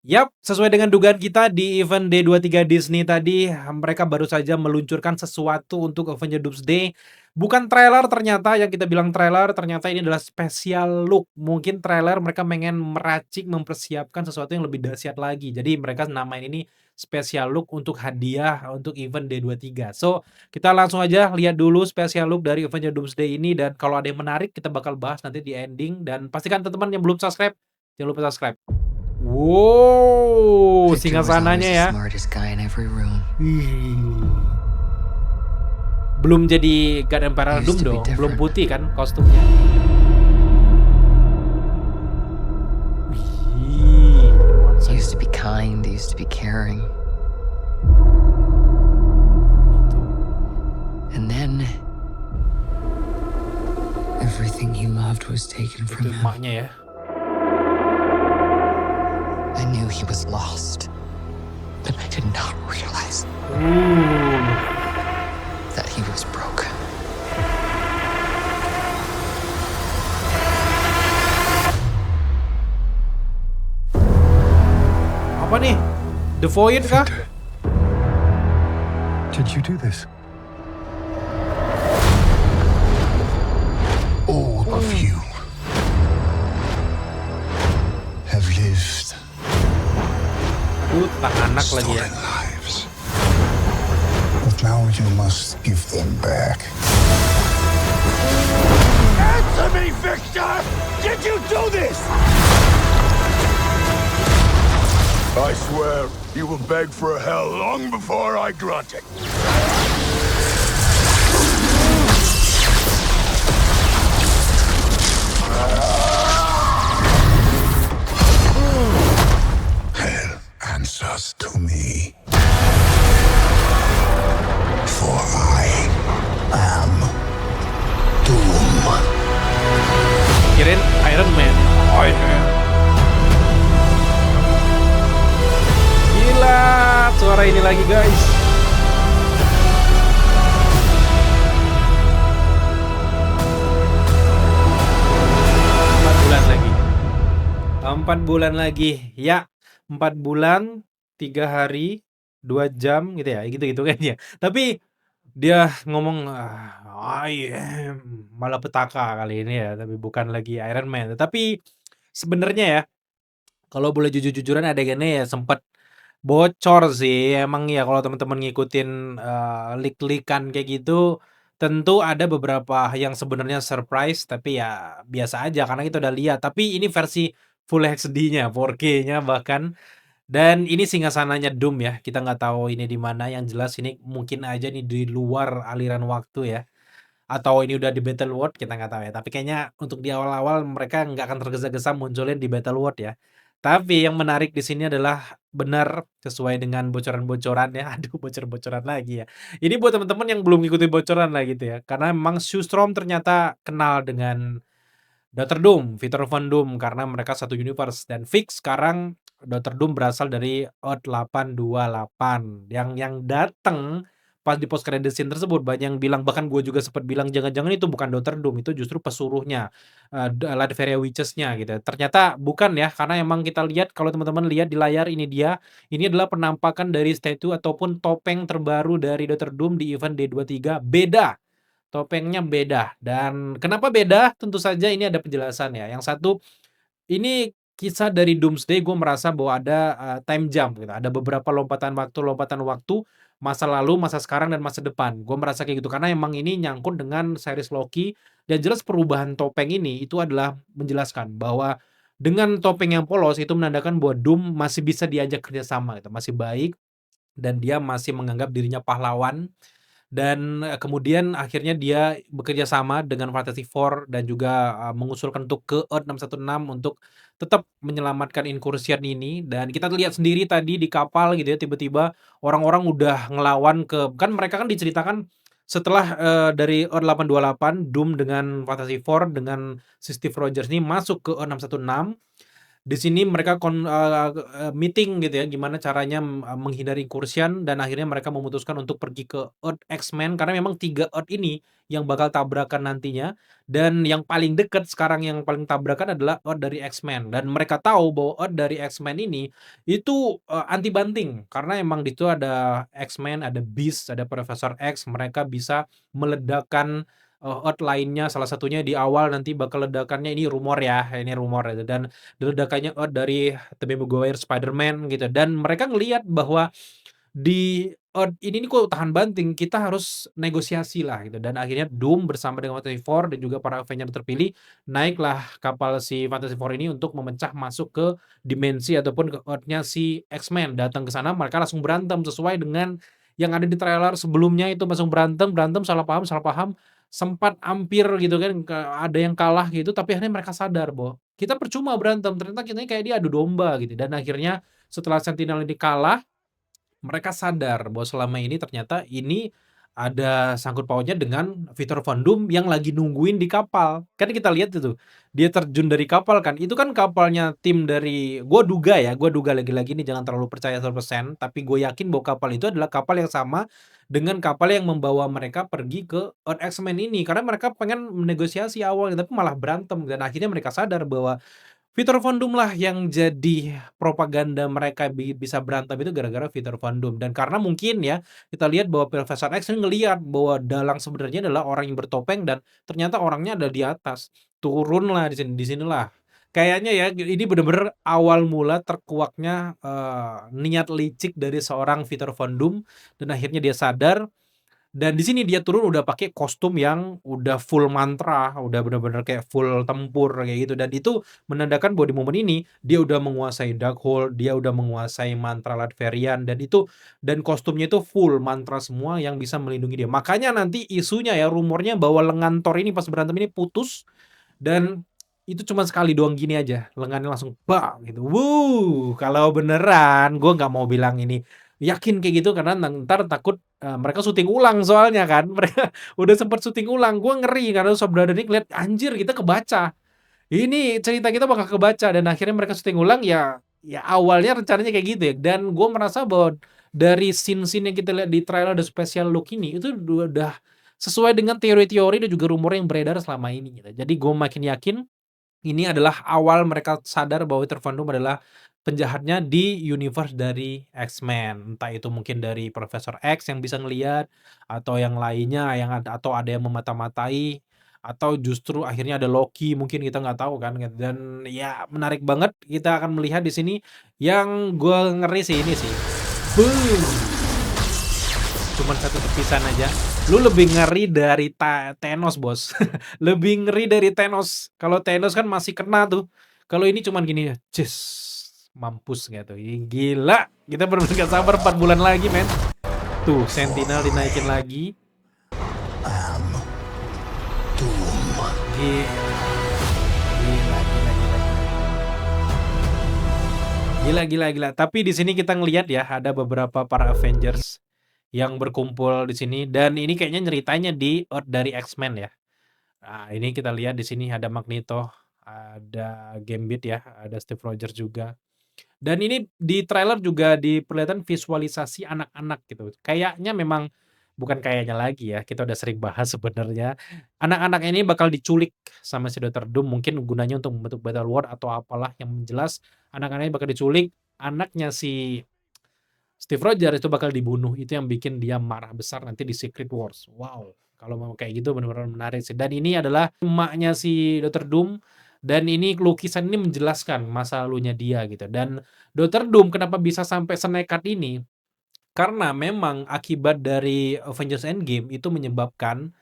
Yap, sesuai dengan dugaan kita di event D23 Disney tadi, mereka baru saja meluncurkan sesuatu untuk Avengers Doomsday. Bukan trailer ternyata, yang kita bilang trailer, ternyata ini adalah special look. Mungkin trailer mereka pengen meracik, mempersiapkan sesuatu yang lebih dahsyat lagi. Jadi mereka namain ini special look untuk hadiah untuk event D23. So, kita langsung aja lihat dulu special look dari Avengers Doomsday ini, dan kalau ada yang menarik kita bakal bahas nanti di ending. Dan pastikan teman-teman yang belum subscribe, jangan lupa subscribe. Wow, Victor was always singgasananya the ya. smartest guy in every room. Belum jadi God Emperor Used Doom to be dong, belum different. putih kan kostumnya. Wih, nuansa He used to be kind, he used to be caring. itu. And then everything he loved was taken Itu from him. emaknya ya. I knew he was lost, but I did not realize that he was broken. Apa nih? The Void kah? Victor, did you do this? All of you have lived Tak anak lagi ya. stolen lives. But now you must give them back. Answer me, Victor! Did you do this? I swear you will beg for hell long before I grant it. Hell answers to me. For I am Doom. Kirain Iron Man. Gila, suara ini lagi guys. Empat bulan lagi. Ya, 4 bulan, 3 hari, 2 jam gitu ya, gitu-gitu kan ya. Tapi dia ngomong, I am malapetaka kali ini ya, tapi bukan lagi Iron Man. Tapi sebenarnya ya, kalau boleh jujur-jujuran adegannya ya sempet bocor sih. Emang ya kalau teman-teman ngikutin, leak-leak-an kayak gitu, tentu ada beberapa yang sebenarnya surprise, tapi ya biasa aja karena kita udah lihat. Tapi ini versi full HD-nya, 4K-nya bahkan. Dan ini singgasananya Doom ya, kita nggak tahu ini di mana, yang jelas ini mungkin aja nih di luar aliran waktu ya, atau ini udah di Battle World kita nggak tahu ya, tapi kayaknya untuk di awal-awal mereka nggak akan tergesa-gesa munculin di Battle World ya. Tapi yang menarik di sini adalah benar sesuai dengan bocoran-bocoran ya, aduh bocor-bocoran lagi ya. Ini buat teman-teman yang belum ngikutin bocoran lah gitu ya, karena memang Sue Storm ternyata kenal dengan Dr. Doom, Victor Von Doom, karena mereka satu universe, dan fix sekarang Dr. Doom berasal dari Earth 828 yang datang pas di post credit scene tersebut. Banyak yang bilang, bahkan gue juga sempat bilang jangan-jangan itu bukan Dr. Doom, itu justru pesuruhnya, Latveria Witches-nya gitu. Ternyata bukan ya, karena emang kita lihat, kalau teman-teman lihat di layar ini dia, ini adalah penampakan dari statue ataupun topeng terbaru dari Dr. Doom di event D23. Beda, topengnya beda. Dan kenapa beda? Tentu saja ini ada penjelasan ya. Yang satu, ini kisah dari Doomsday, gue merasa bahwa ada time jump gitu. Ada beberapa lompatan waktu, masa lalu, masa sekarang, dan masa depan. Gue merasa kayak gitu karena emang ini nyangkut dengan series Loki, dan jelas perubahan topeng ini itu adalah menjelaskan bahwa dengan topeng yang polos itu menandakan bahwa Doom masih bisa diajak kerjasama gitu, masih baik, dan dia masih menganggap dirinya pahlawan. Dan, kemudian akhirnya dia bekerja sama dengan Fantastic Four dan juga, mengusulkan untuk ke Earth 616 untuk tetap menyelamatkan Incursion ini. Dan kita lihat sendiri tadi di kapal gitu ya, tiba-tiba orang-orang udah ngelawan kan mereka kan diceritakan setelah, dari Earth 828, Doom dengan Fantastic Four dengan si Steve Rogers ini masuk ke Earth 616, Di sini mereka meeting gitu ya, gimana caranya, menghindari incursion dan akhirnya mereka memutuskan untuk pergi ke Earth X-Men karena memang 3 Earth ini yang bakal tabrakan nantinya dan yang paling deket sekarang yang paling tabrakan adalah Earth dari X-Men dan mereka tahu bahwa Earth dari X-Men ini itu, anti banting karena emang di situ ada X-Men, ada Beast, ada Profesor X, mereka bisa meledakkan, Earth lainnya salah satunya di awal nanti bakal ledakannya ini rumor ya dan ledakannya dari Tobey Maguire Spider-Man gitu dan mereka ngelihat bahwa di ini nih kok tahan banting, kita harus negosiasi lah gitu dan akhirnya Doom bersama dengan Fantastic Four dan juga para Avenger terpilih, naiklah kapal si Fantastic Four ini untuk memecah masuk ke dimensi ataupun ke Earth-nya si X-Men. Datang ke sana mereka langsung berantem sesuai dengan yang ada di trailer sebelumnya itu langsung berantem berantem, salah paham, sempat hampir gitu kan ada yang kalah gitu, tapi akhirnya mereka sadar bahwa kita percuma berantem, ternyata kita ini kayak dia adu domba gitu dan akhirnya setelah Sentinel ini kalah mereka sadar bahwa selama ini ternyata ini ada sangkut pautnya dengan Victor Von Doom yang lagi nungguin di kapal. Kan kita lihat itu, dia terjun dari kapal kan, itu kan kapalnya tim dari gua duga lagi-lagi ini jangan terlalu percaya 100%, tapi gue yakin bahwa kapal itu adalah kapal yang sama dengan kapal yang membawa mereka pergi ke Earth X-Men ini. Karena mereka pengen menegosiasi awalnya, tapi malah berantem dan akhirnya mereka sadar bahwa Victor Von Doom lah yang jadi propaganda mereka bisa berantem itu gara-gara Victor Von Doom dan karena mungkin ya, kita lihat bahwa Profesor X ini ngelihat bahwa dalang sebenarnya adalah orang yang bertopeng dan ternyata orangnya ada di atas. Turunlah di sinilah. Kayaknya ya ini bener-bener awal mula terkuaknya, niat licik dari seorang Victor Von Doom dan akhirnya dia sadar dan di sini dia turun udah pakai kostum yang udah full mantra, udah bener-bener kayak full tempur kayak gitu dan itu menandakan bahwa di momen ini dia udah menguasai Darkhold, dia udah menguasai mantra Latveria dan kostumnya itu full mantra semua yang bisa melindungi dia. Makanya nanti isunya ya rumornya bahwa lengan Thor ini pas berantem ini putus dan itu cuma sekali doang gini aja, lengannya langsung bang gitu. Kalau beneran gue nggak mau bilang ini yakin kayak gitu karena ntar takut mereka syuting ulang soalnya kan. Mereka udah sempet syuting ulang. Gue ngeri karena Sob Brother ini ngeliat anjir kita kebaca. Ini cerita kita bakal kebaca dan akhirnya mereka syuting ulang ya awalnya rencananya kayak gitu ya. Dan gue merasa bahwa dari scene-scene yang kita lihat di trailer The Special Look ini itu udah sesuai dengan teori-teori dan juga rumor yang beredar selama ini gitu. Jadi gue makin yakin ini adalah awal mereka sadar bahwa Winter Von Doom adalah penjahatnya di universe dari X-Men. Entah itu mungkin dari Profesor X yang bisa ngelihat atau yang lainnya yang atau ada yang memata-matai atau justru akhirnya ada Loki mungkin kita nggak tahu kan gitu. Dan ya menarik banget kita akan melihat di sini yang gue ngeri sih ini sih. Boom. Cuman satu tepisan aja. Lu lebih ngeri dari Thanos, Bos. Lebih ngeri dari Thanos. Kalau Thanos kan masih kena tuh. Kalau ini cuman gini, cis, mampus gitu. Gila, kita bener-bener gak sabar 4 bulan lagi, men. Tuh, Sentinel dinaikin lagi. Am Doom. Gila. Gila. Tapi di sini kita ngelihat ya, ada beberapa para Avengers yang berkumpul di sini dan ini kayaknya ceritanya di Earth dari X-Men ya. Nah, ini kita lihat di sini ada Magneto, ada Gambit ya, ada Steve Rogers juga. Dan ini di trailer juga diperlihatkan visualisasi anak-anak gitu. Kayaknya memang bukan kayaknya lagi ya, kita udah sering bahas sebenarnya. Anak-anak ini bakal diculik sama si Dr. Doom mungkin gunanya untuk membentuk Battle World atau apalah yang jelas anak-anak ini bakal diculik. Anaknya si Steve Rogers itu bakal dibunuh, itu yang bikin dia marah besar nanti di Secret Wars. Wow, kalau mau kayak gitu benar-benar menarik sih. Dan ini adalah emaknya si Dr. Doom dan ini lukisan ini menjelaskan masa lalunya dia gitu. Dan Dr. Doom kenapa bisa sampai senekat ini? Karena memang akibat dari Avengers Endgame itu menyebabkan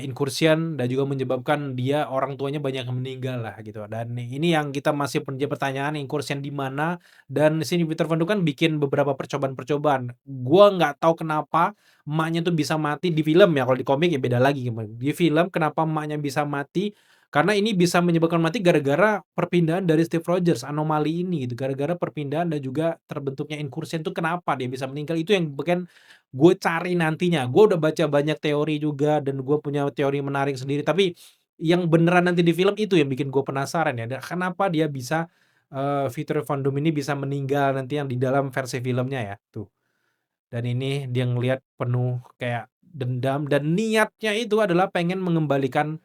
incursion dan juga menyebabkan dia orang tuanya banyak yang meninggal lah gitu. Dan ini yang kita masih punya pertanyaan incursion di mana dan di sini Peter Van Duk kan bikin beberapa percobaan-percobaan. Gua nggak tahu kenapa emaknya tuh bisa mati di film ya, kalau di komik ya beda lagi. Di film kenapa emaknya bisa mati? Karena ini bisa menyebabkan mati gara-gara perpindahan dari Steve Rogers, anomali ini gitu. Gara-gara perpindahan dan juga terbentuknya incursion tuh kenapa dia bisa meninggal, itu yang bikin gue cari nantinya. Gue udah baca banyak teori juga dan gue punya teori menarik sendiri. Tapi yang beneran nanti di film itu yang bikin gue penasaran ya. Kenapa dia bisa Victor Von Doom ini bisa meninggal nanti yang di dalam versi filmnya ya, tuh. Dan ini dia ngelihat penuh kayak dendam dan niatnya itu adalah pengen mengembalikan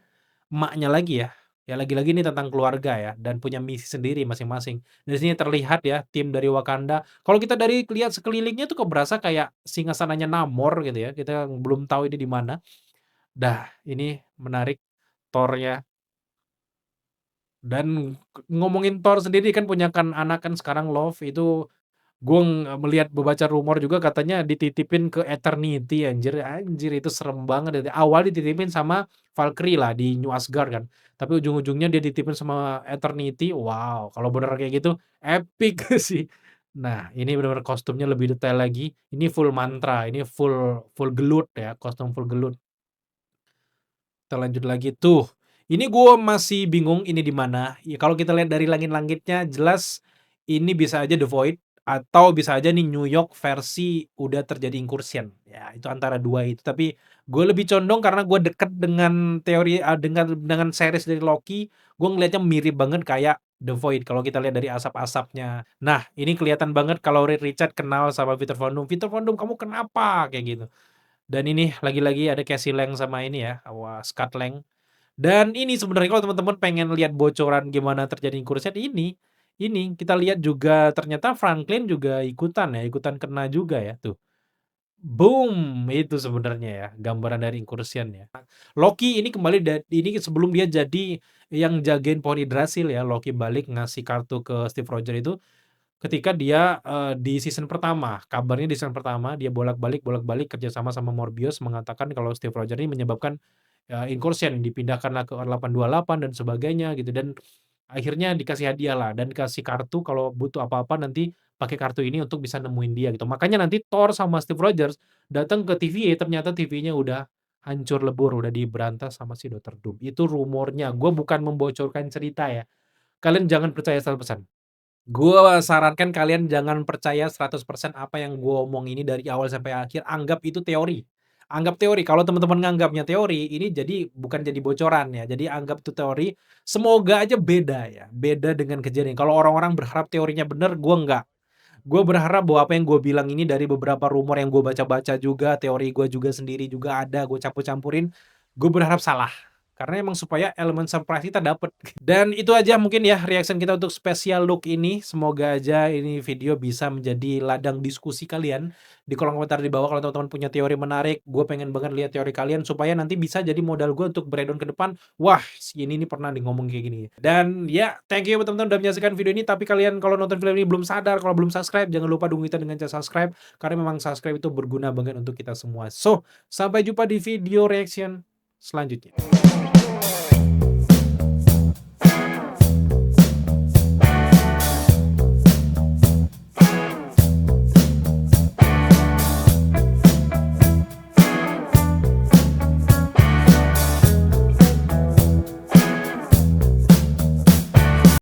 emaknya lagi ya. Ya lagi-lagi ini tentang keluarga ya dan punya misi sendiri masing-masing. Dari sini terlihat ya tim dari Wakanda. Kalau kita dari lihat sekelilingnya tuh kok berasa kayak singgasananya Namor gitu ya. Kita belum tahu ini di mana. Dah, ini menarik Thor-nya. Dan ngomongin Thor sendiri kan punya kan anak kan sekarang Love itu gue melihat membaca rumor juga katanya dititipin ke Eternity anjir. Anjir itu serem banget. Dari awal dititipin sama Valkyrie lah di New Asgard kan. Tapi ujung-ujungnya dia dititipin sama Eternity. Wow, kalau bener kayak gitu epic sih. Nah, ini benar-benar kostumnya lebih detail lagi. Ini full mantra, ini full full gelut ya, kostum full gelut. Kita lanjut lagi tuh. Ini gue masih bingung ini di mana. Ya kalau kita lihat dari langit-langitnya jelas ini bisa aja The Void atau bisa aja nih New York versi udah terjadi incursion. Ya, itu antara dua itu. Tapi gue lebih condong karena gue deket dengan teori dengan series dari Loki, gue ngelihatnya mirip banget kayak The Void kalau kita lihat dari asap-asapnya. Nah, ini kelihatan banget kalau Reed Richards kenal sama Victor Von Doom. Victor Von Doom, kamu kenapa? Kayak gitu. Dan ini lagi-lagi ada Cassie Lang sama ini ya, Scott Lang. Dan ini sebenarnya kalau teman-teman pengen lihat bocoran gimana terjadi incursion ini kita lihat juga ternyata Franklin juga ikutan kena juga ya tuh. Boom, itu sebenarnya ya gambaran dari incursion ya. Loki ini kembali ini sebelum dia jadi yang jagain pohon Yggdrasil ya, Loki balik ngasih kartu ke Steve Rogers itu ketika dia di season pertama. Kabarnya di season pertama dia bolak-balik kerja sama Morbius mengatakan kalau Steve Rogers ini menyebabkan incursion, dipindahkanlah ke R828 dan sebagainya gitu dan akhirnya dikasih hadiah lah dan dikasih kartu kalau butuh apa-apa nanti pakai kartu ini untuk bisa nemuin dia gitu. Makanya nanti Thor sama Steve Rogers datang ke TVA ternyata TV-nya udah hancur lebur, udah diberantas sama si Dr. Doom. Itu rumornya, gue bukan membocorkan cerita ya. Kalian jangan percaya 100%. Gue sarankan kalian jangan percaya 100% apa yang gue omong ini dari awal sampai akhir, anggap itu teori. Anggap teori, kalau teman-teman nganggapnya teori, ini jadi bukan jadi bocoran ya, jadi anggap itu teori, semoga aja beda ya, beda dengan kejadian. Kalau orang-orang berharap teorinya bener, gue enggak. Gue berharap bahwa apa yang gue bilang ini dari beberapa rumor yang gue baca-baca juga, teori gue juga sendiri juga ada, gue campur-campurin, gue berharap salah. Karena emang supaya elemen surprise kita dapet. Dan itu aja mungkin ya reaction kita untuk special look ini. Semoga aja ini video bisa menjadi ladang diskusi kalian di kolom komentar di bawah. Kalau teman-teman punya teori menarik, gue pengen banget lihat teori kalian supaya nanti bisa jadi modal gue untuk breakdown ke depan. Wah, si ini pernah ngomong kayak gini. Dan ya, thank you teman-teman udah menyaksikan video ini. Tapi kalian kalau nonton film ini belum sadar, kalau belum subscribe, jangan lupa dukung kita dengan cara subscribe. Karena memang subscribe itu berguna banget untuk kita semua. So, sampai jumpa di video reaction selanjutnya.